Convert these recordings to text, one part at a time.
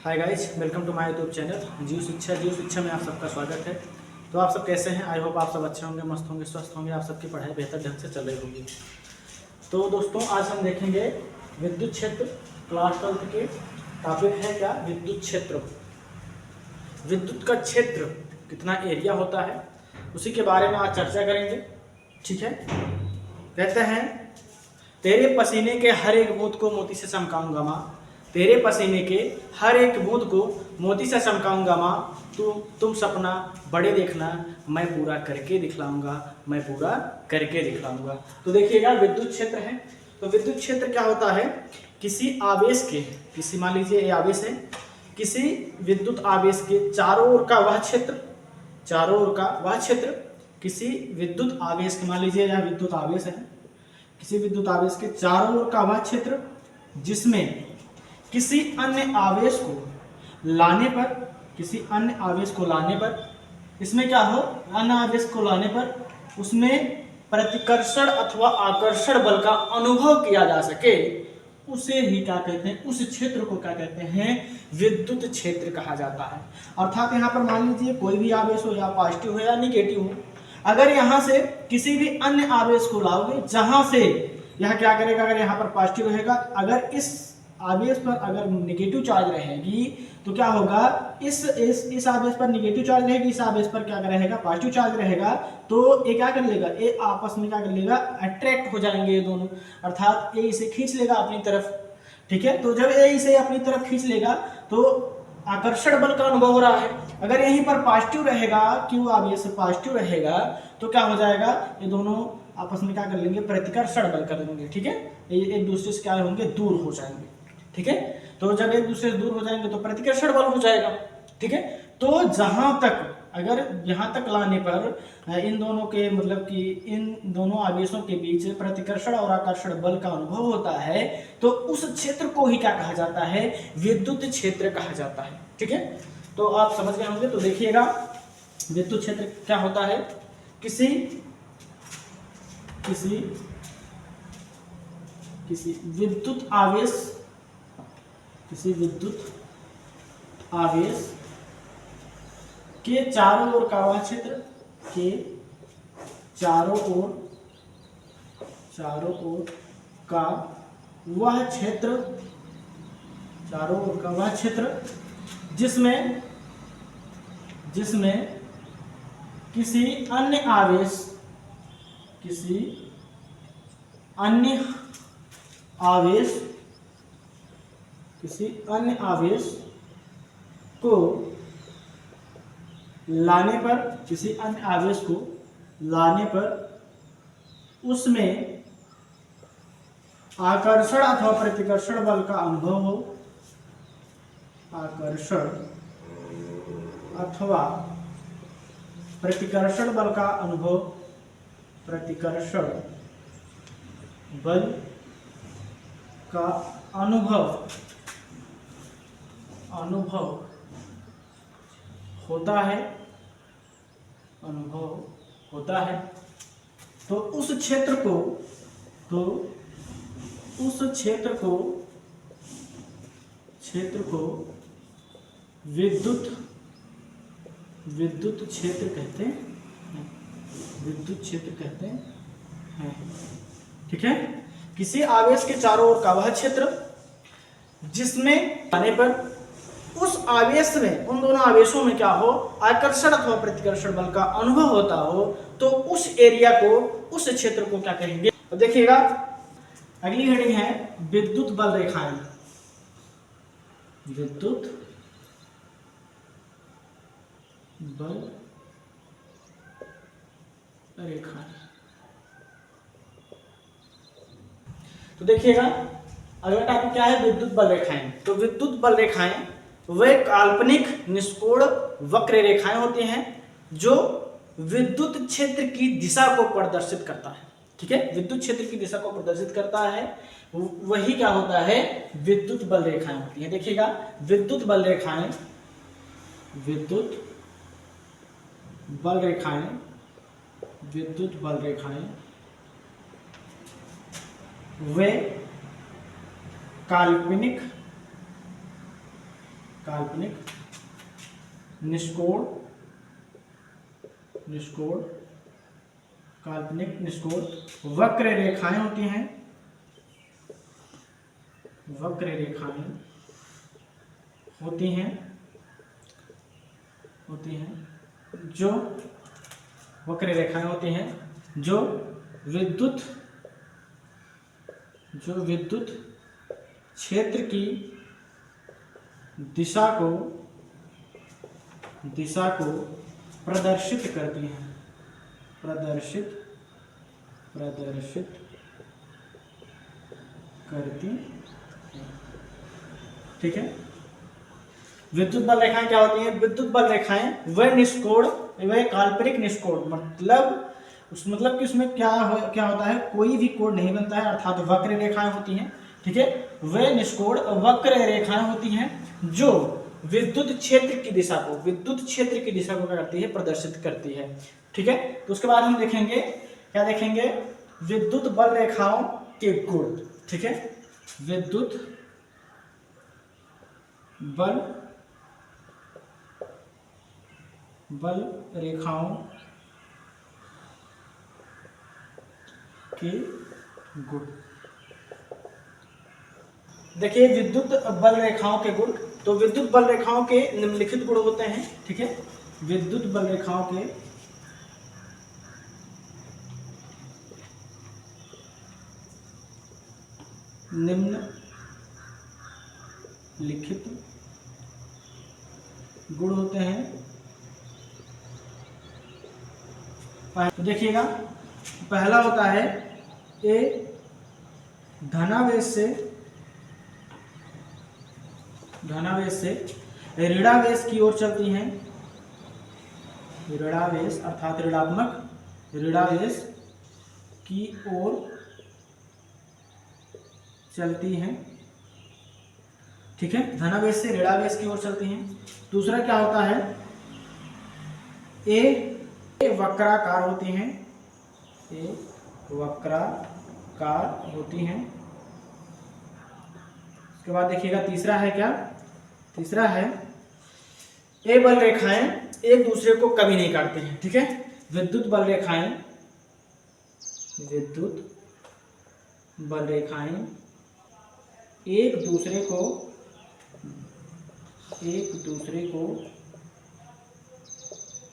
Hi guys, welcome to my YouTube channel जीव शिक्षा में आप सबका स्वागत है। तो आप सब कैसे हैं? आई होप आप सब अच्छे होंगे, मस्त होंगे, स्वस्थ होंगे, आप सबकी पढ़ाई बेहतर ढंग से चल रही होगी। तो दोस्तों, आज हम देखेंगे विद्युत क्षेत्र। क्लास 12 के टॉपिक है क्या? विद्युत क्षेत्र। विद्युत का क्षेत्र कितना एरिया होता है, उसी के बारे में आज चर्चा करेंगे। ठीक है। कहते हैं, तेरे पसीने के हर एक बूंद को मोती से चमकाऊंगा माँ। तेरे पसीने के हर एक बूंद को मोती से चमकाऊंगा माँ। तुम सपना बड़े देखना, मैं पूरा करके दिखलाऊंगा, मैं पूरा करके दिखलाऊंगा। तो देखिएगा, विद्युत क्षेत्र है। तो विद्युत क्षेत्र क्या होता है? किसी आवेश के, मान लीजिए ये आवेश है, किसी विद्युत आवेश के चारों ओर का वह क्षेत्र, चारों ओर का वह क्षेत्र, किसी विद्युत आवेश के, मान लीजिए यह विद्युत आवेश है, किसी विद्युत आवेश के चारों ओर का वह क्षेत्र जिसमें किसी अन्य आवेश को लाने पर, किसी अन्य आवेश को लाने पर, इसमें क्या हो, अन्य आवेश को लाने पर उसमें प्रतिकर्षण अथवा आकर्षण बल का अनुभव किया जा सके, उसे ही क्या कहते हैं? उस क्षेत्र को क्या कहते हैं? विद्युत क्षेत्र कहा जाता है। अर्थात यहाँ पर मान लीजिए कोई भी आवेश हो, या पॉजिटिव हो या निगेटिव हो, अगर यहाँ से किसी भी अन्य आवेश को लाओगे जहां से यह क्या करेगा, अगर यहाँ पर पॉजिटिव रहेगा, अगर इस आवेश पर अगर नेगेटिव चार्ज रहेगी तो क्या होगा? इस आवेश पर नेगेटिव चार्ज रहेगी, इस आवेश पर क्या रहेगा? पॉजिटिव चार्ज रहेगा। तो ये क्या कर लेगा? ये आपस में क्या कर लेगा? अट्रैक्ट हो जाएंगे ये दोनों, अर्थात ये इसे खींच लेगा अपनी तरफ। ठीक है। तो जब ये इसे अपनी तरफ खींच लेगा तो आकर्षण बल का अनुभव हो रहा है। अगर यहीं पर पॉजिटिव रहेगा, क्यों आवेश पॉजिटिव रहेगा, तो क्या हो जाएगा? ये दोनों आपस में क्या कर लेंगे? प्रतिकर्षण बल कर लेंगे। ठीक है। ये एक दूसरे से क्या होंगे? दूर हो जाएंगे। ठीक है। तो जब एक दूसरे से दूर हो जाएंगे तो प्रतिकर्षण बल हो जाएगा। ठीक है। तो जहां तक, अगर यहां तक लाने पर इन दोनों के, मतलब कि इन दोनों आवेशों के बीच प्रतिकर्षण और आकर्षण बल का अनुभव होता है, तो उस क्षेत्र को ही क्या कहा जाता है? विद्युत क्षेत्र कहा जाता है। ठीक है। तो आप समझ गए होंगे। तो देखिएगा, विद्युत क्षेत्र क्या होता है? किसी विद्युत आवेश, किसी विद्युत आवेश के चारों ओर का वह क्षेत्र, के चारों ओर का वह क्षेत्र, चारों ओर का वह क्षेत्र जिसमें किसी अन्य आवेश, किसी अन्य आवेश को लाने पर, किसी अन्य आवेश को लाने पर उसमें आकर्षण अथवा प्रतिकर्षण बल का अनुभव हो, आकर्षण अथवा प्रतिकर्षण बल का अनुभव, प्रतिकर्षण बल का अनुभव होता है, तो उस क्षेत्र को विद्युत क्षेत्र कहते हैं, विद्युत क्षेत्र कहते हैं। ठीक है। किसी आवेश के चारों ओर का वह क्षेत्र जिसमें आने पर उस आवेश में, उन दोनों आवेशों में क्या हो? आकर्षण अथवा प्रतिकर्षण बल का अनुभव होता हो, तो उस एरिया को, उस क्षेत्र को क्या कहेंगे? तो देखिएगा, अगली हेडिंग है विद्युत बल रेखाएं। विद्युत बल रेखाएं। तो देखिएगा, अगला टॉपिक क्या है? विद्युत बल रेखाएं। तो विद्युत बल रेखाएं वे काल्पनिक निष्कोण वक्र रेखाएं होती हैं जो विद्युत क्षेत्र की दिशा को प्रदर्शित करता है। ठीक है। विद्युत क्षेत्र की दिशा को प्रदर्शित करता है, वही क्या होता है? विद्युत बल रेखाएं होती हैं। देखिएगा, विद्युत बल रेखाएं वे काल्पनिक काल्पनिक निष्कोण, काल्पनिक निष्कोण वक्र रेखाएं होती हैं, वक्र रेखाएं होती हैं जो वक्र रेखाएं होती हैं जो विद्युत क्षेत्र की दिशा को प्रदर्शित करती हैं, प्रदर्शित करती हैं। ठीक है। विद्युत बल रेखाएं क्या होती हैं? विद्युत बल रेखाएं वह निष्कोण, वह काल्पनिक निष्कोण, मतलब कि उसमें क्या होता है, कोई भी कोण नहीं बनता है, अर्थात वक्र रेखाएं होती हैं। ठीक है। वह निष्कोण वक्र रेखाएं होती हैं जो विद्युत क्षेत्र की दिशा को क्या करती है? प्रदर्शित करती है। ठीक है। तो उसके बाद हम देखेंगे, क्या देखेंगे? विद्युत बल रेखाओं के गुण। ठीक है। विद्युत बल रेखाओं के गुण। देखिए विद्युत बल रेखाओं के गुण। तो विद्युत बल रेखाओं के निम्नलिखित गुण होते हैं। ठीक है। विद्युत बल रेखाओं के निम्नलिखित गुण होते हैं। तो देखिएगा, पहला होता है ए धनावेश से ऋणावेश की ओर चलती हैं। ऋणावेश अर्थात ऋणावेश की ओर चलती हैं। ठीक है। धनावेश से ऋणावेश की ओर चलती हैं। दूसरा क्या होता है? ए वक्राकार होती हैं। ए वक्राकार होती हैं। उसके बाद देखिएगा तीसरा है क्या? तीसरा है ए बल रेखाएं एक दूसरे को कभी नहीं काटते हैं। ठीक है। विद्युत बल रेखाएं एक दूसरे को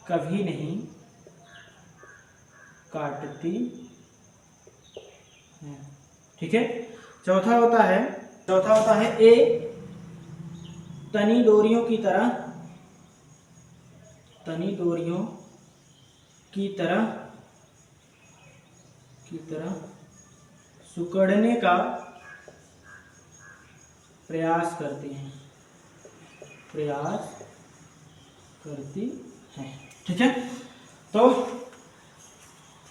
कभी नहीं काटती है। ठीक है। चौथा होता है ए तनी डोरियों की तरह सिकुड़ने का प्रयास करती हैं। ठीक है। तो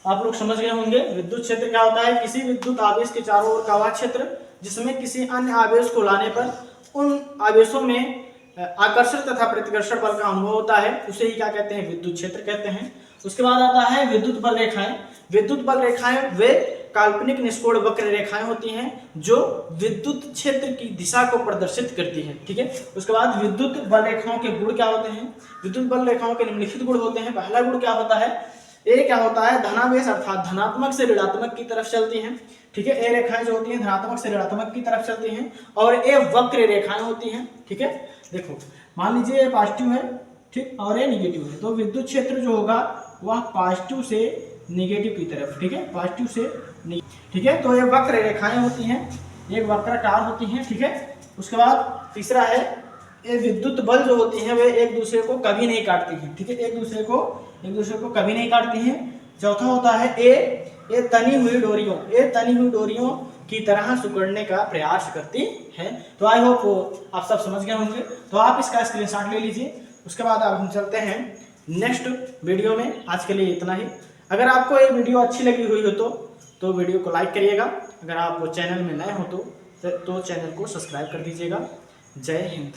आप लोग समझ गए होंगे विद्युत क्षेत्र क्या होता है? किसी विद्युत आवेश के चारों ओर का वह क्षेत्र जिसमें किसी अन्य आवेश को लाने पर उन आवेशों में आकर्षण तथा प्रतिकर्षण बल का अनुभव होता है, उसे ही क्या कहते हैं? विद्युत क्षेत्र कहते हैं। उसके बाद आता है विद्युत बल रेखाएं। विद्युत बल रेखाएं वे काल्पनिक निष्कोण वक्र रेखाएं होती हैं जो विद्युत क्षेत्र की दिशा को प्रदर्शित करती हैं। ठीक है। उसके बाद विद्युत बल रेखाओं के गुण क्या होते हैं? विद्युत बल रेखाओं के निम्नलिखित गुण होते हैं। पहला गुण क्या होता है? ए क्या होता है? धनावेश अर्थात धनात्मक से ऋणात्मक की तरफ चलती हैं। ठीक है। ए रेखाएं जो होती हैं धनात्मक से ऋणात्मक की तरफ चलती हैं और ए वक्र रेखाएं होती हैं। ठीक है। देखो मान लीजिए ये पॉजिटिव है, ठीक, और ये निगेटिव है, तो विद्युत क्षेत्र जो होगा वह पॉजिटिव से निगेटिव की तरफ। ठीक है। पॉजिटिव से ठीक है। तो ये वक्र रेखाएं होती हैं, एक वक्राकार होती हैं। ठीक है। उसके बाद तीसरा है ये विद्युत बल जो होती हैं वे एक दूसरे को कभी नहीं काटती हैं। ठीक है। एक दूसरे को कभी नहीं काटती हैं। चौथा होता है ए तनी हुई डोरियों की तरह सिकुड़ने का प्रयास करती है। तो आई होप आप सब समझ गए होंगे। तो आप इसका स्क्रीनशॉट ले लीजिए। उसके बाद अब हम चलते हैं नेक्स्ट वीडियो में। आज के लिए इतना ही। अगर आपको ये वीडियो अच्छी लगी हुई हो तो वीडियो को लाइक करिएगा। अगर आप चैनल में नए हो तो चैनल को सब्सक्राइब कर दीजिएगा। जय हिंद।